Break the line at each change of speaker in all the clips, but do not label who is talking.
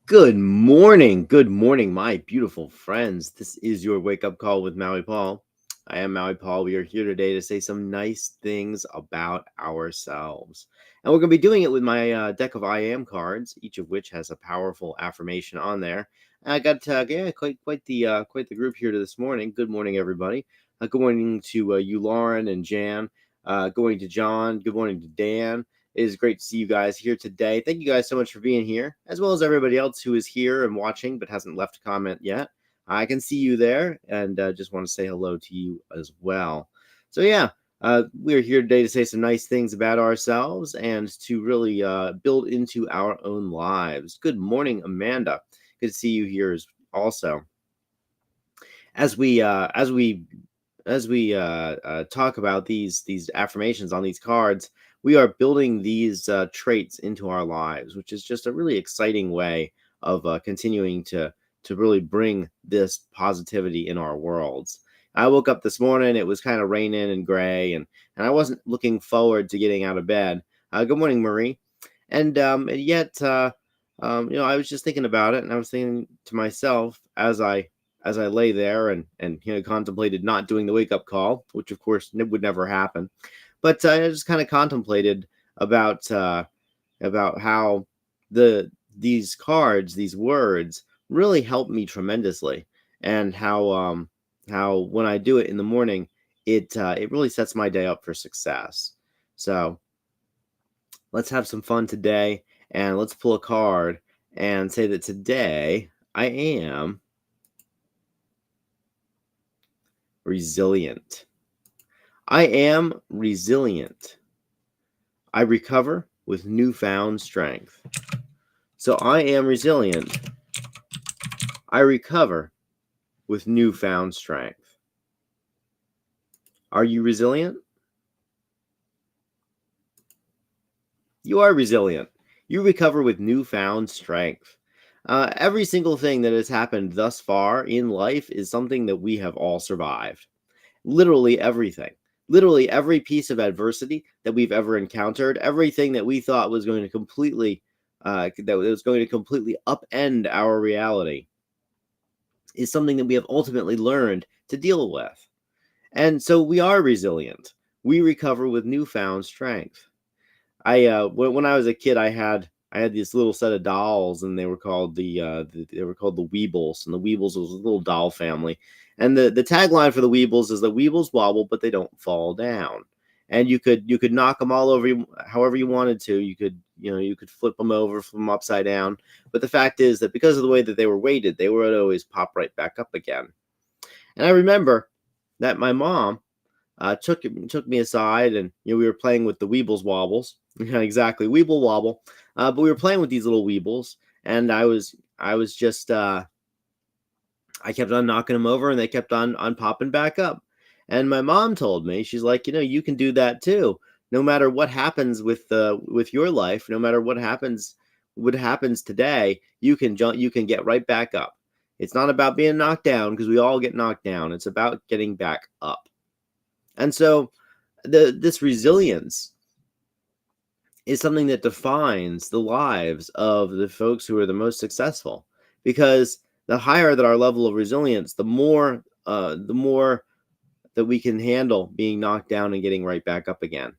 Good morning, my beautiful friends. This is your wake up call with Maui Paul. I am Maui Paul. We are here today to say some nice things about ourselves. And we're going to be doing it with my deck of I am cards, each of which has a powerful affirmation on there. And I got quite the group here this morning. Good morning, everybody. Good morning to you, Lauren and Jan. Good morning to John. Good morning to Dan. It is great to see you guys here today. Thank you guys so much for being here, as well as everybody else who is here and watching but hasn't left a comment yet. I can see you there, and just want to say hello to you as well. So yeah, we're here today to say some nice things about ourselves and to really build into our own lives. Good morning, Amanda. Good to see you here also. As we talk about these affirmations on these cards, we are building these traits into our lives, which is just a really exciting way of continuing to really bring this positivity in our worlds. I woke up this morning; it was kind of raining and gray, and I wasn't looking forward to getting out of bed. Good morning, Marie. And yet, I was just thinking about it, and I was thinking to myself as I lay there and contemplated not doing the wake up call, which of course would never happen. But I just kind of contemplated about how these cards, these words, really help me tremendously, and how when I do it in the morning, it really sets my day up for success. So let's have some fun today, and let's pull a card and say that today I am resilient. I am resilient. I recover with newfound strength. So I am resilient. I recover with newfound strength. Are you resilient? You are resilient. You recover with newfound strength. Every single thing that has happened thus far in life is something that we have all survived. Literally everything. Literally every piece of adversity that we've ever encountered, everything that we thought was going to completely upend our reality, is something that we have ultimately learned to deal with. And so we are resilient. We recover with newfound strength. When I was a kid, I had this little set of dolls, and they were called the Weebles, and the Weebles was a little doll family. And the tagline for the Weebles is the Weebles wobble, but they don't fall down. And you could knock them all over however you wanted to. You could flip them over, flip them upside down. But the fact is that because of the way that they were weighted, they would always pop right back up again. And I remember that my mom took me aside, and we were playing with the Weebles wobbles. Yeah, exactly, Weeble wobble. But we were playing with these little Weebles, and I was just I kept on knocking them over, and they kept on popping back up. And my mom told me, she's like, you can do that too. No matter what happens with your life, no matter what happens today, you can get right back up. It's not about being knocked down, because we all get knocked down. It's about getting back up. And so this resilience is something that defines the lives of the folks who are the most successful, because the higher that our level of resilience, the more that we can handle being knocked down and getting right back up again.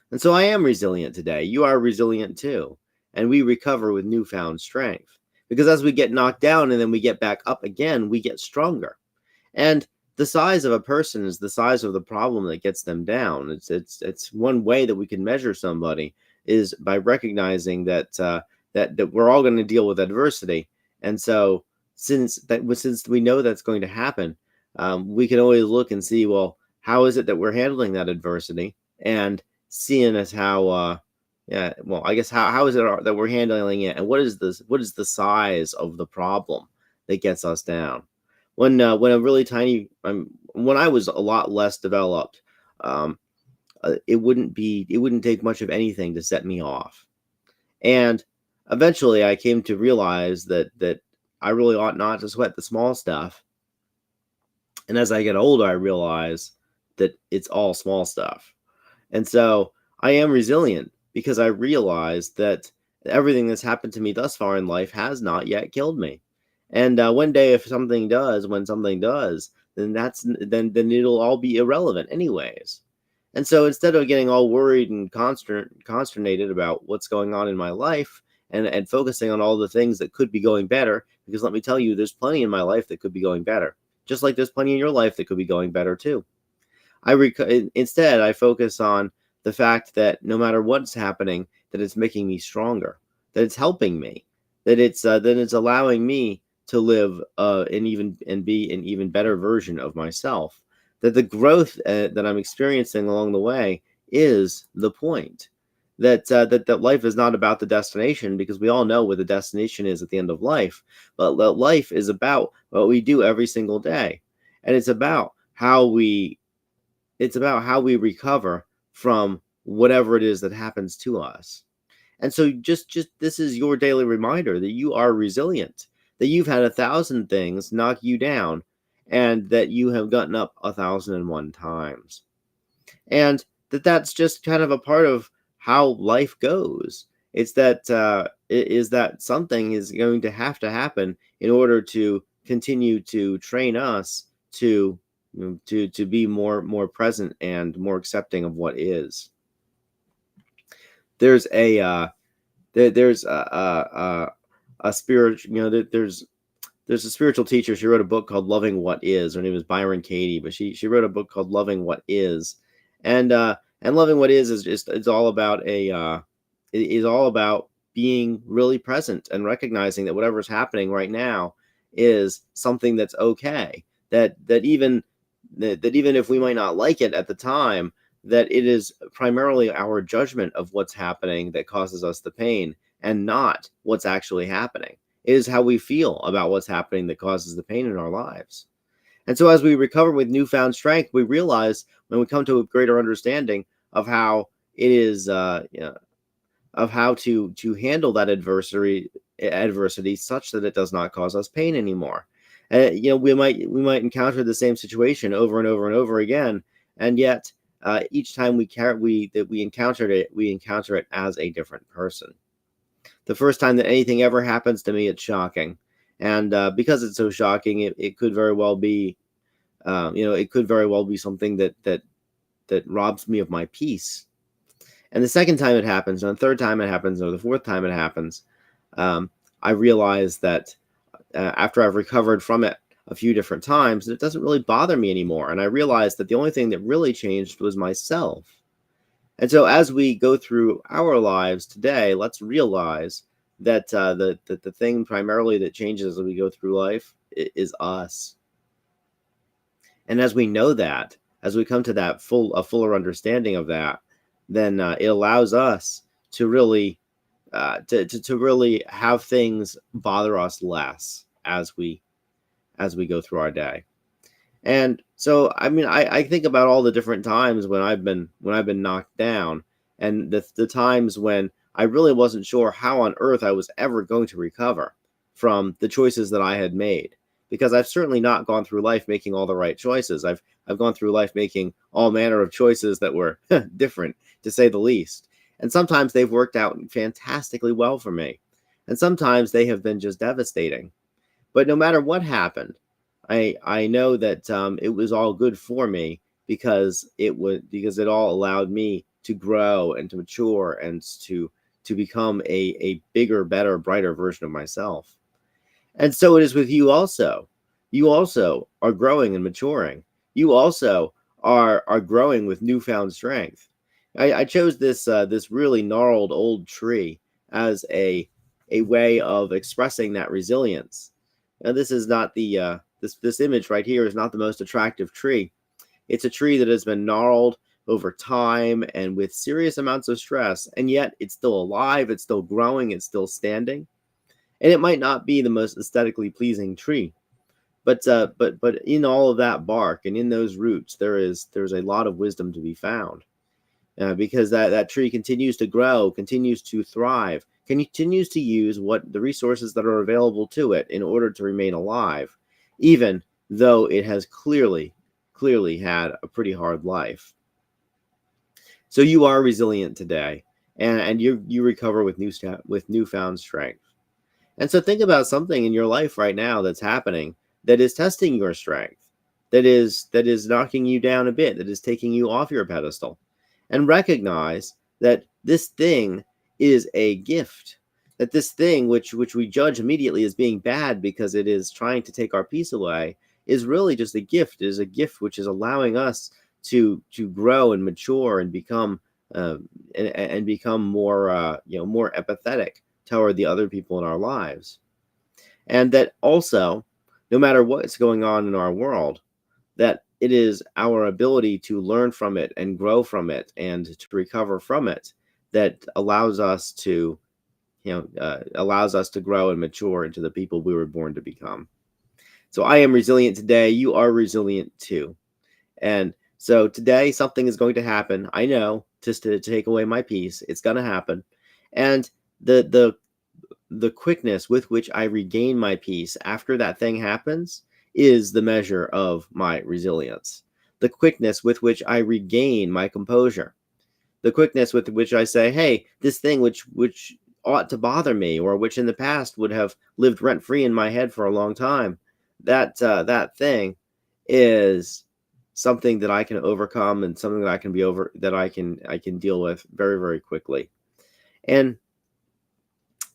And so I am resilient today. You are resilient too. And we recover with newfound strength, because as we get knocked down and then we get back up again, we get stronger. And the size of a person is the size of the problem that gets them down. It's one way that we can measure somebody is by recognizing that that we're all going to deal with adversity. And so since we know that's going to happen, we can always look and see, well, how is it that we're handling that adversity, and seeing as how I guess how is it that we're handling it, and what is the size of the problem that gets us down. When a really tiny when I was a lot less developed, it wouldn't take much of anything to set me off. And eventually I came to realize that I really ought not to sweat the small stuff. And as I get older, I realize that it's all small stuff. And so I am resilient because I realize that Everything that's happened to me thus far in life has not yet killed me. And one day, if something does, when something does, then it'll all be irrelevant anyways. And so instead of getting all worried and consternated about what's going on in my life and focusing on all the things that could be going better, because let me tell you, there's plenty in my life that could be going better, just like there's plenty in your life that could be going better too. Instead, I focus on the fact that no matter what's happening, that it's making me stronger, that it's helping me, that it's allowing me to live and be an even better version of myself. That the growth that I'm experiencing along the way is the point. That life is not about the destination, because we all know what the destination is at the end of life, but life is about what we do every single day, and it's about how we recover from whatever it is that happens to us. And so just this is your daily reminder that you are resilient, that you've had 1,000 things knock you down, and that you have gotten up 1,001 times. And that's just kind of a part of how life goes. It's that that something is going to happen in order to continue to train us to to be more present and more accepting of what is. There's there's a spiritual, there's a spiritual teacher. She wrote a book called Loving What Is. Her name is Byron Katie, but she wrote a book called Loving What Is. And loving what is just, it's all about it is all about being really present and recognizing that whatever's happening right now is something that's okay. That even if we might not like it at the time, that it is primarily our judgment of what's happening that causes us the pain, and not what's actually happening. It is how we feel about what's happening that causes the pain in our lives. And so as we recover with newfound strength, we realize, when we come to a greater understanding of how it is, of how to handle that adversity such that it does not cause us pain anymore. We might encounter the same situation over and over and over again, and yet each time we encounter it as a different person. The first time that anything ever happens to me, it's shocking, and because it's so shocking, it could very well be, it could very well be something that robs me of my peace. And the second time it happens, and the third time it happens, or the fourth time it happens, I realize that after I've recovered from it a few different times, it doesn't really bother me anymore. And I realized that the only thing that really changed was myself. And so as we go through our lives today, let's realize that the thing primarily that changes as we go through life is us. And as we know that, as we come to a fuller understanding of that, then it allows us to really to really have things bother us less as we go through our day. And so, I mean, I think about all the different times when I've been knocked down, and the times when I really wasn't sure how on earth I was ever going to recover from the choices that I had made, because I've certainly not gone through life making all the right choices. I've gone through life making all manner of choices that were different, to say the least. And sometimes they've worked out fantastically well for me, and sometimes they have been just devastating. But no matter what happened, I know that it was all good for me, because it all allowed me to grow and to mature and to become a bigger, better, brighter version of myself. And so it is with you also. You also are growing and maturing. You also are growing with newfound strength. I chose this really gnarled old tree as a way of expressing that resilience. Now, this is not the this image right here is not the most attractive tree. It's a tree that has been gnarled over time and with serious amounts of stress, and yet it's still alive, it's still growing, it's still standing. And it might not be the most aesthetically pleasing tree, but in all of that bark and in those roots, there's a lot of wisdom to be found, because that tree continues to grow, continues to thrive, continues to use the resources that are available to it in order to remain alive, even though it has clearly had a pretty hard life. So you are resilient today, and you recover with with newfound strength. And so think about something in your life right now that's happening that is testing your strength, that is knocking you down a bit, that is taking you off your pedestal. And recognize that this thing is a gift. That this thing which we judge immediately as being bad because it is trying to take our peace away is really just a gift. It is a gift which is allowing us to grow and mature and become and become more more empathetic toward the other people in our lives. And that also, no matter what's going on in our world, that it is our ability to learn from it and grow from it and to recover from it that allows us to allows us to grow and mature into the people we were born to become. So I am resilient today. You are resilient too. And so today something is going to happen. I know, just to take away my peace. It's going to happen. And the quickness with which I regain my peace after that thing happens is the measure of my resilience. The quickness with which I regain my composure, the quickness with which I say, "Hey, this thing which ought to bother me, or which in the past would have lived rent free in my head for a long time, that thing is something that I can overcome and something that I can be over that I can deal with very very quickly." And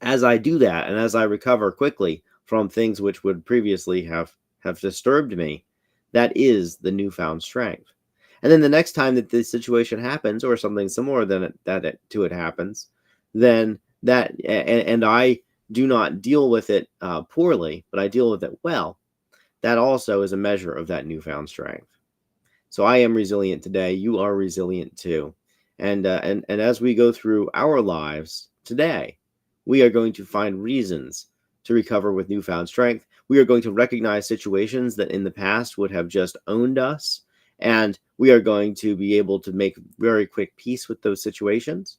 as I do that, and as I recover quickly from things which would previously have disturbed me, that is the newfound strength. And then the next time that this situation happens, or something similar to it happens, then and I do not deal with it poorly, but I deal with it well. That also is a measure of that newfound strength. So I am resilient today. You are resilient too. And as we go through our lives today, we are going to find reasons to recover with newfound strength. We are going to recognize situations that in the past would have just owned us, and we are going to be able to make very quick peace with those situations.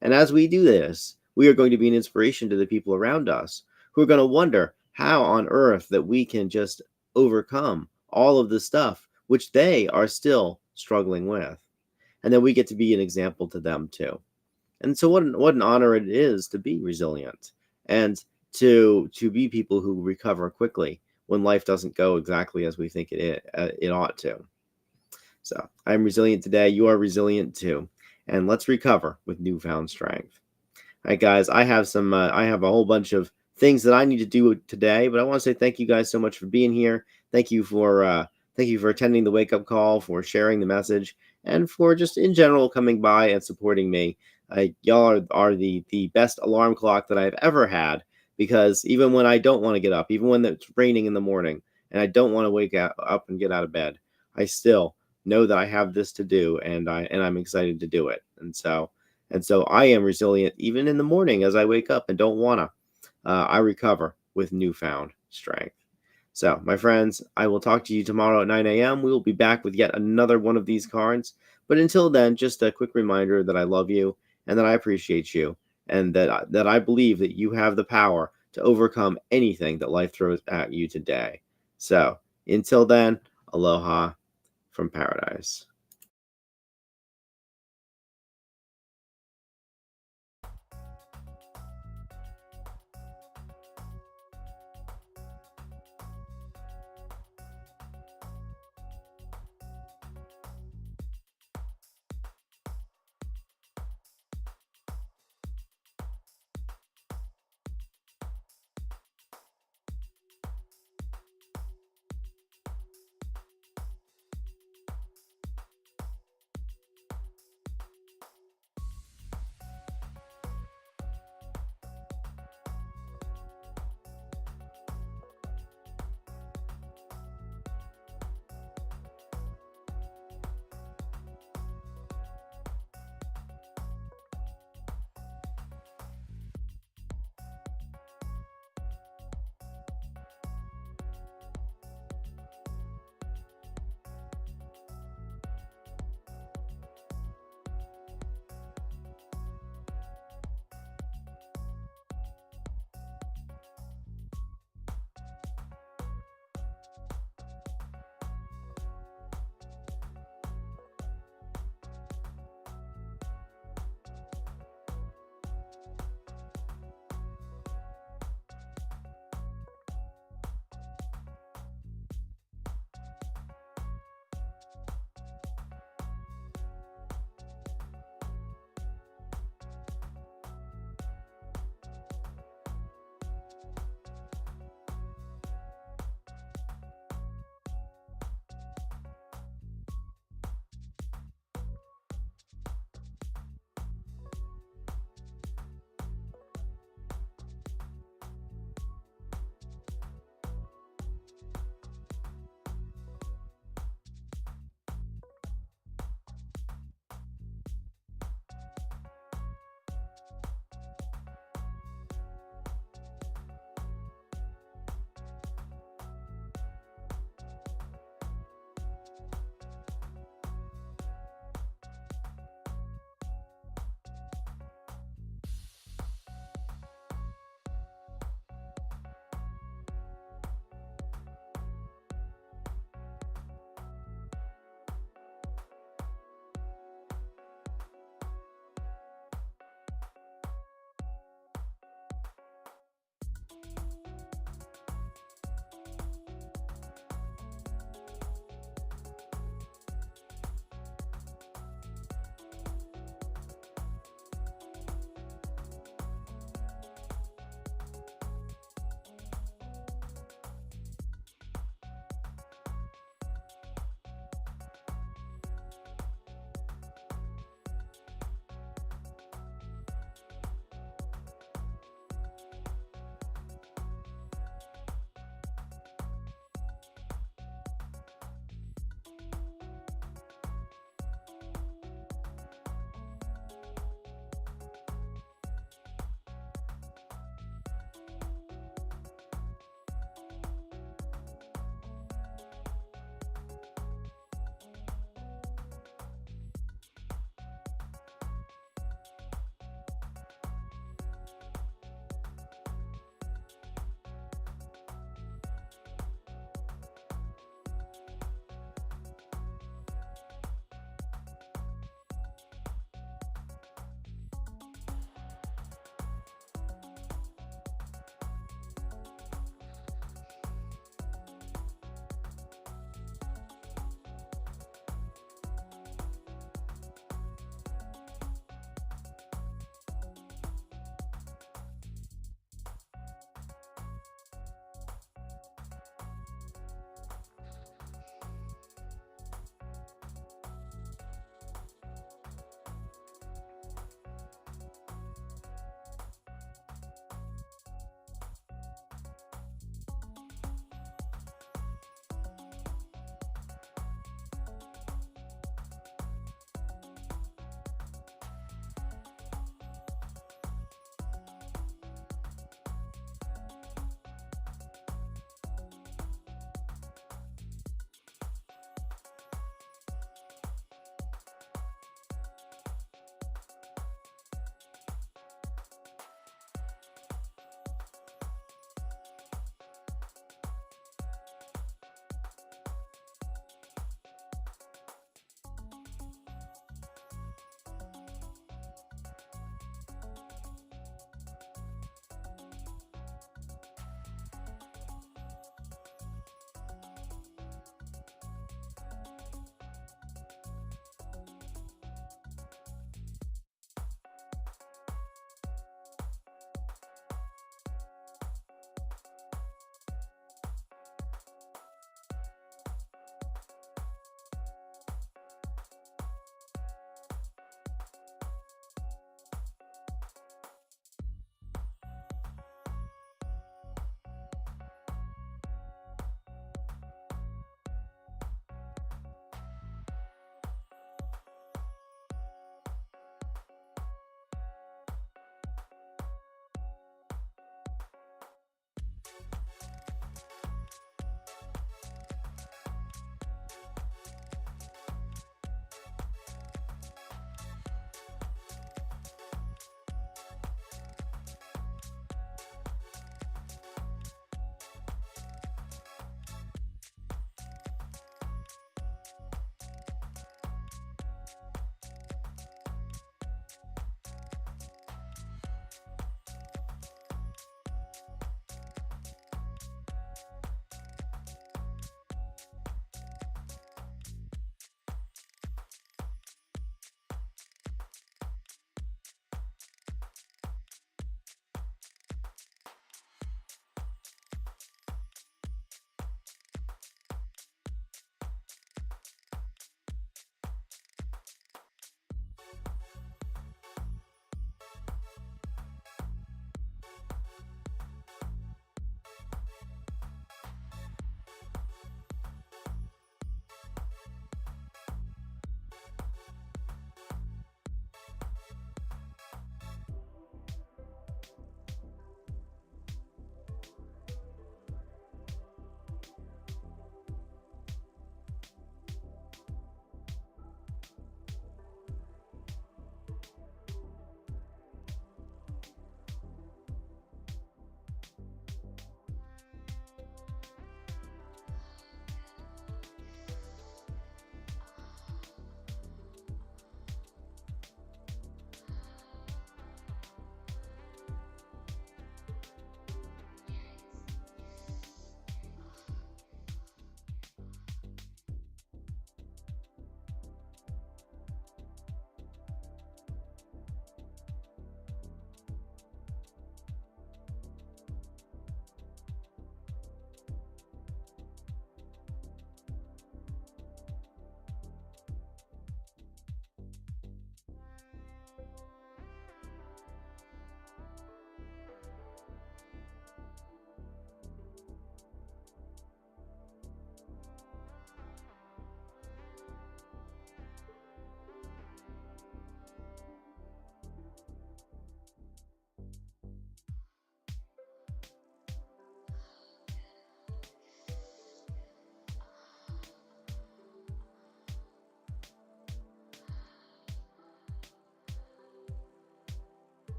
And as we do this, we are going to be an inspiration to the people around us who are going to wonder how on earth that we can just overcome all of the stuff which they are still struggling with. And then we get to be an example to them too. And so what an honor it is to be resilient and to be people who recover quickly when life doesn't go exactly as we think it ought to. So I'm resilient today. You are resilient too. And let's recover with newfound strength. All right, guys, I have a whole bunch of things that I need to do today, but I want to say thank you guys so much for being here. Thank you for attending the wake up call, for sharing the message, and for just in general coming by and supporting me. Y'all are the best alarm clock that I've ever had, because even when I don't want to get up, even when it's raining in the morning and I don't want to wake up and get out of bed, I still know that I have this to do, and I'm excited to do it. And so I am resilient even in the morning as I wake up and don't wanna. I recover with newfound strength. So, my friends, I will talk to you tomorrow at 9 a.m. We will be back with yet another one of these cards. But until then, just a quick reminder that I love you and that I appreciate you, and that I believe that you have the power to overcome anything that life throws at you today. So, until then, aloha from paradise.